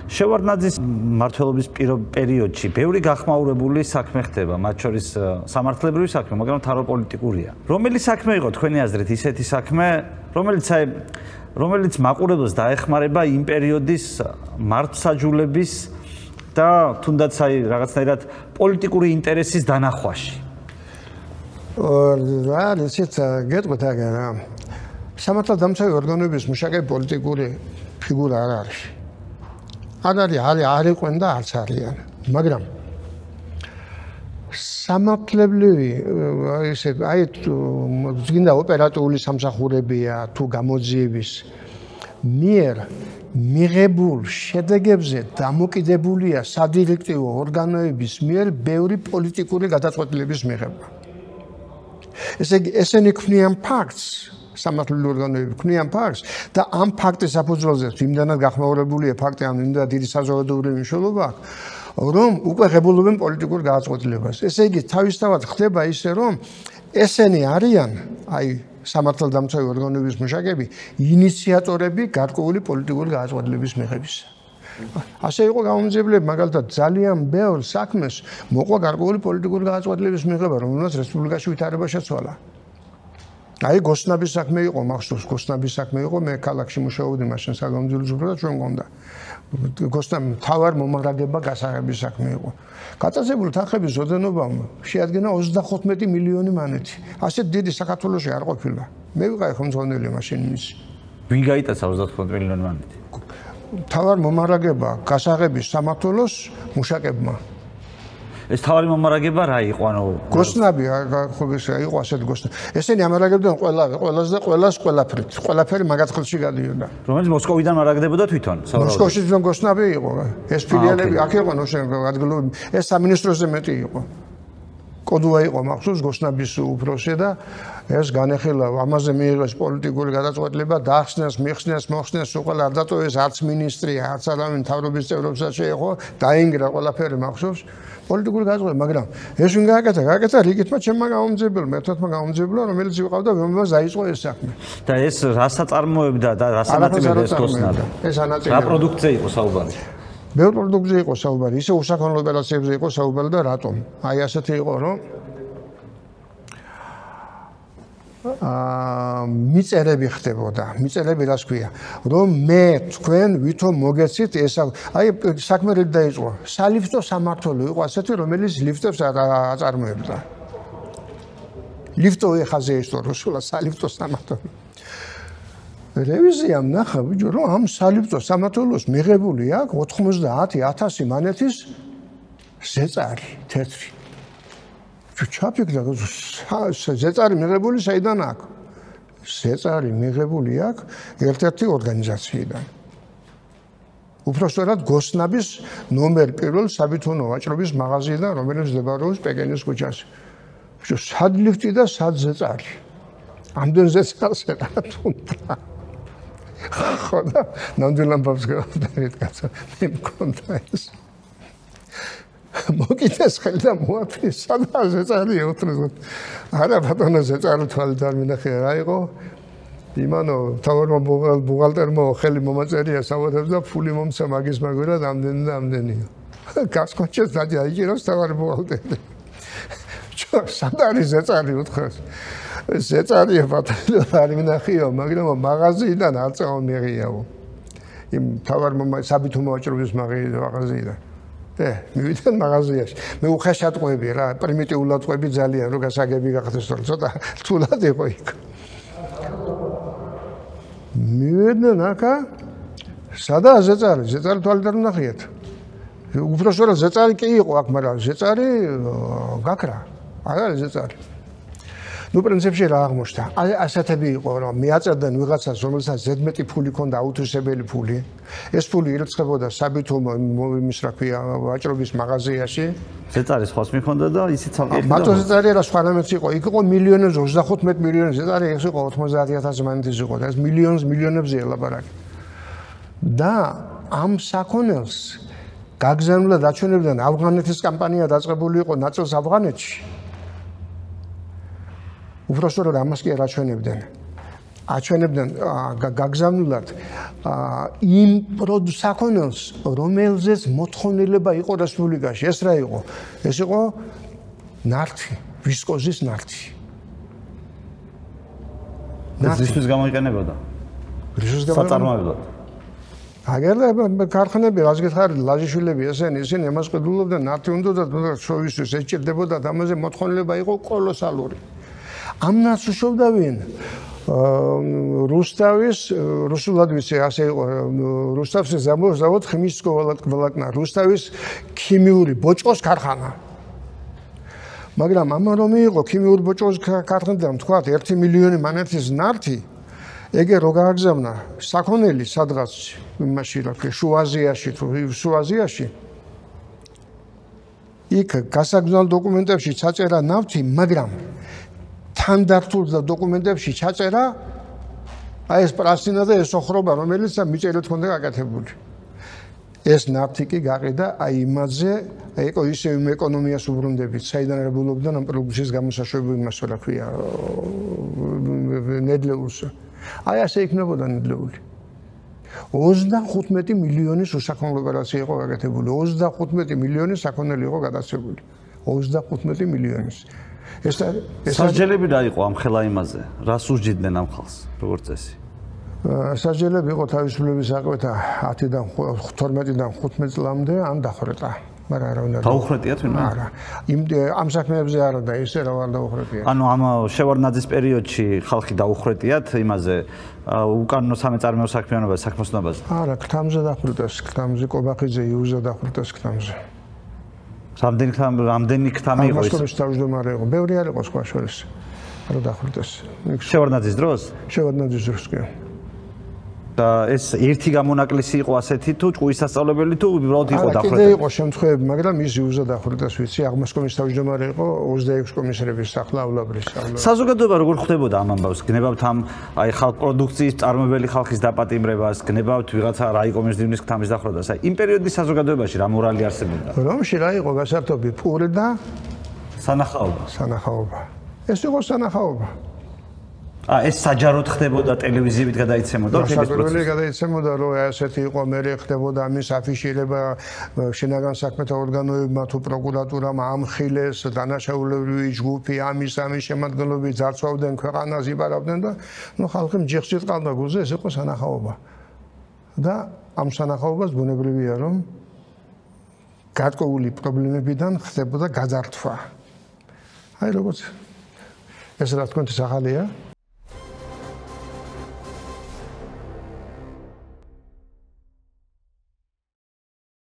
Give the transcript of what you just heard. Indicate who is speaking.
Speaker 1: შევარდნაძის მმართველობის პერიოდში ბევრი გახმაურებული საქმე ხდება, მათ შორის სამართლებრივი საქმე, მაგრამ თავროპოლიტიკურია. რომელი საქმე იყო თქვენი აზრით ისეთი საქმე, რომელიც მაყურებელს დაეხმარება იმ პერიოდის მართლმსაჯულების და თუნდაც რაღაცნაირად პოლიტიკური ინტერესის დანახვაში?
Speaker 2: რა ისეთ გეტყვით აგერა. სამართალდამცავი ორგანოების მუშაკი პოლიტიკური ფიგურა არ არის. არ იყვენ და არც არიან. მაგრამ სამართლებრივი გინდა ოპერატიული სამსახურებია თუ გამოძიების მიერ მიღებულ შედეგებზე დამოკიდებულია სადირექტივო ორგანოების მიერ ბევრი პოლიტიკური გადაწყვეტილების მიღება. ესე იგი ესენი ქმნიან ფაქტს, სამართლებრივი ორგანოები ქმნიან ფაქტს და ამ ფაქტის საფუძველზე იმდანაც გახმაურებულია ფაქტი, ამ იმდანაც დიდი საზოგადოებრივი მნიშვნელობა აქვს, რომ უკვე ღებულობენ პოლიტიკურ გადაწყვეტილებას. ესე იგი თავისთავად ხდება ისე, რომ ესენი არიან, სამართალდამცავი ორგანოების მუშაკები, ინიციატორები გარკვეული პოლიტიკური გადაწყვეტილების მიღებისა. ასე იყო გამომძიებლები, მაგალითად ძალიან ბევრ საქმეს მოყვა გარკვეული პოლიტიკური გადაწყვეტილების მიღება, რომელსაც რესპუბლიკაში ვითარება შეცვალა. გოსნაბის საქმე იყო, მახსოვს, გოსნაბის საქმე იყო, მე ქალაქში მუშაობდი მაშინ საგამოძიებელს უფრო და ჩვენ მქონდა. გოსნამ თავარ მომარაგება გასაღების საქმე იყო. გაწესებული თანხების ოდენობამ შეადგენა 35 მილიონი მანეთი. ასეთ დიდი საქართველოში არ ყოფილა. მე ვიყავი ხელმძღვანელი მაშინ იმის.
Speaker 1: ვინ გაიტაცა 35 მილიონი მანეთი?
Speaker 2: თავარ მომარაგება გასაღების სამმართველოს მუშაკებმა.
Speaker 1: ეს თავარი მომარაგება რა იყო,
Speaker 2: გოსნაბი იყო ასეთი გოსნაბი. ესენი ამარაგებდნენ ყველას და ყველაფერი მაგათ ხელში გადიოდა.
Speaker 1: რომელიც მოსკოვიდან მარაგდებოდა თვითონ.
Speaker 2: მოსკოვში თვითონ გოსნაბი იყო. ეს ფილიალები აქ იყო ადგილობრივი. ეს სამინისტროზე მეტი იყო. კოდუა იყო მახსოვს გოსნაბის უფროსი და ეს განეხილა ამაზე მიიღეს პოლიტიკური გადაწყვეტილება, დაახსნეს, მოხსნეს, უყალ არ დატოვეს არც მინისტრი, არც არავინ თავრობის წევრებსაც შეეხო, დაინგრა ყველაფერი მახსოვს. პოლიტიკური გადაწყვეტილება, მაგრამ ეს ვინ გააკეთა რიგითმა ჩემმა გამომძიებელმა, ერთადმა გამომძიებელმა, რომელიც ვიყავდა, რომელმაც დაიწყო ეს საქმე.
Speaker 1: და ეს რა საწარმოებდა და რა სანაწილებლად ეს გოსნა და
Speaker 2: ეს ანაწილებლად.
Speaker 1: რა პროდუქცია იყო საუბარი?
Speaker 2: ბევრ პროდუქციაზე იყო საუბარი, ისე უსაქონლო ოპერაციებზე იყო საუბარი და რატომ? ასეთი იყო, რომ მიწერები ხდებოდა. მიწერები რას ქვია? რომ მე თქვენ ვითომ მოგეცით ეს საქმე რით დაიწყო? სალიფტო სამმართველო იყო ასეთი, რომელიც ლიფტებს აწარმოებდა. ლიფტო ეხაზე ისტორ რუსულად სალიფტო სამმართველო. რევიზიამ ნახა ბიჭო, რომ ამ სალიფტო სამმართველოს მიღებული აქვს 90,000 მანეთის ზეწარი თეთრი. ჩაფიქრა რომ ზეწარი მიღებული საიდან აქვს? ზეწარი მიღებული აქვს ერთ-ერთი ორგანიზაციიდან. უпростоრად გოსნაბის ნომერ 1 საბითუნო ვაჭრობის მაღაზიიდან, რომელიც მდებარეობს პეკინის ქუჩაზე. სად ლიფტი და სად ზეწარი? ამდენ ზეწარს ეკალა. ხო და ნამდვილად ბაბს გავდარით კაცო, მე მქონდა ეს. მოკიდეს ხელი და მოაფრის, სადაა ზეწარი უთხრეს. არა ბატონო ზეწარი თვალით არ მინახე რა იყო? იმანო თავარმა ბუღალტერმა ხელი მომაწერია საუბარებს და ფული მომცა მაგის მაგვერად ამდენია. გასკოჩეს დადი აიჭიროს თავარი ბუღალტერი. სად არის ზეწარი უთხრეს. ზეწარია ბატონო არ მინახიო, მაგრამ მაღაზიიდან არ წავმიღიაო. იმ თავარმა საბითო მოაჭრობის მაღაზიიდან. მივიდა მაღაზიაში. მე უხეშად ყვები რა, პრიმიტიულად ყვები ძალიან, რომ გასაგები გახდეს, რომ ცოტა რთულად იყო იქ. მივედნენ აქა, სადაა ზეწარი? ზეწარი თვალით არ ვნახიათ. უпростоრად ზეწარი კი იყო აქ, მაგრამ ზეწარი გაქრა. არ არის ზეწარი. ნუ პრინციპში რა აღმოჩნდა? ასეთები იყო, რომ მიაწერდნენ ვიღაცას, რომელსაც ზედმეტი ფული ჰქონდა, აუთვისებელი ფული. ეს ფული ირიცხებოდა საბითო იმის რა ქვია, ვაჭრობის მაღაზიაში.
Speaker 1: ზეწარი სხვას მიხონდა და ისიც ცალკე იყო.
Speaker 2: მარტო ზეწარი რა სხვა რამეც იყო. იქ იყო მილიონებზე 35 მილიონი ზეწარი, ეს იყო 90,000 მანეთის იყო და ეს მილიონებზე ელაპარაკი. და ამ საქონელს გაგზავნილად აჩვენებდნენ ავღანეთის კამპანია დაწყებული იყო ნაწილს ავღანეთში. უпростоრად ამას კი არ აჩვენებდნენ. აჩვენებდნენ გაგზავნილად იმ საკონელს, რომელზეც მოთხოვნილება იყო რესპუბლიკაში. ეს რა იყო? ეს იყო ნავთი, ვისკოზის ნავთი.
Speaker 1: რისთვის გამოიყენებოდა?
Speaker 2: რისთვის გამოიყენებოდა? აგერდა ქარხნები, რაც გითხარით, ლაჟიშვილები ისინი ამას ყიდულობდნენ, ნავთი უნდათ შოვისთვის ეჭირდებოდა, ამაზე მოთხოვნილება იყო კოლოსალური. ამას უშოვდავენ რუსულად ვიცი, ასე იყო, რუსთავის ზავოდ ხიმიის ველაკნა, რუსთავის ქიმიური ბოჭკოს ქარხანა. მაგრამ ამა რომ იყო ქიმიური ბოჭკოს ქარხანიდან თქვათ 1 მილიონი მანეთის ნავთი, ეგე რო გააგზავნა საქონელი სადღაც იმაში რა ქვია, შუა აზიაში. იქ გასაგზავნილ დოკუმენტებში ჩაწერა ნავთი, მაგრამ თანდართულ დოკუმენტებში ჩაწერა აი ეს პრასინა და ეს ოხრობა, რომელიც მიწერილ თქონდა გაკეთებული. ეს ნავთი კი გაყიდა აი იმაზე, აი ისე იმ ეკონომიას უბრუნდებით, საიდან რებულობდნენ ამ პროდუქციის გამოსაშვები იმას რა ქვია, ნედლეულს. აი ასე იქნებოდა ნედლეული. 35 მილიონის უსაქონლო ოპერაცია იყო გაკეთებული, 35 მილიონი საქონელი იყო გადაცებული. 35 მილიონის.
Speaker 1: სასჯელები რა იყო ამ ხელა იმაზე? რას უსჯიდნენ ამ ხალხს, როგორც წესი?
Speaker 2: სასჯელები იყო თავისუფლების აკვეთა 10-დან 12-დან 15 წლამდე ან დახვრეტა. მაგრამ რა უნდა
Speaker 1: დაუხრეტიათ ვინმე?
Speaker 2: არა. ამ საქმეებზე არა და ისე რა არ დაუხრეტია.
Speaker 1: ანუ ამ შევარდნაძის პერიოდში ხალხი დაუხრეტიათ იმაზე უკანონო სამეწარმეო საქმიანობაზე, საქმოსნობაზე?
Speaker 2: არა, ქთამზე დახვრეტეს, ქთამზე კობახიძე იუზა დახვრეტეს ქთამზე.
Speaker 1: რამდენი ქთამი იყო ის?
Speaker 2: მოსკოვის თავმჯდომარე იყო, ბევრი არ იყო სხვა შორის. რა დახვრეტეს?
Speaker 1: შევარდნაძის დროს?
Speaker 2: შევარდნაძის დროს კი.
Speaker 1: და ეს ერთი გამონაკლისი იყო ასეთი თუ ჭუის სასწავლებელი თუ უბრალოდ იყო დახვრეტა?
Speaker 2: კიდე იყო შემთხვევები, მაგრამ ის იუზა დახვრეტეს, ვიცი, აღმოსკოვის თავმჯდომარე იყო 26 კომისრების სახლავლებლის.
Speaker 1: საზოგადოება როგორ ხვდებოდა ამ ამბავს? გნებავთ ამ აი ხალხ პროდუქციის წარმოებელი ხალხის დაპატიმრებას, გნებავთ ვიღაცა რაიკომის დივნის ქთამის დახვრეტას? აი იმ პერიოდის საზოგადოებაში რა მორალი არსებობდა?
Speaker 2: რომში რა იყო გასართობი? პური და სანახაობა. ეს იყო სანახაობა.
Speaker 1: ეს საჯაროდ ხდებოდა ტელევიზიებით გადაიცემოდა
Speaker 2: ეს პროცესი გადაიცემოდა რომ ასეთი იყო მე ხდებოდა ამის აფიშირება შინაგან საქმეთა ორგანოებმა თუ პროკურატურამ ამხილეს დანაშაულებრივი ჯგუფი ამის შემადგენლობები ძარცვავდნენ ქვეყანას იბარავდნენ და ნუ ხალხი მჯიხშით ყავდა გულზე ეს იყო სანახაობა და ამ სანახაობას ბუნებრივია რომ გარკვეული პრობლემებიდან ხდებოდა გაძარცვა აი როგორც ეს რა თქმა უნდა ახალია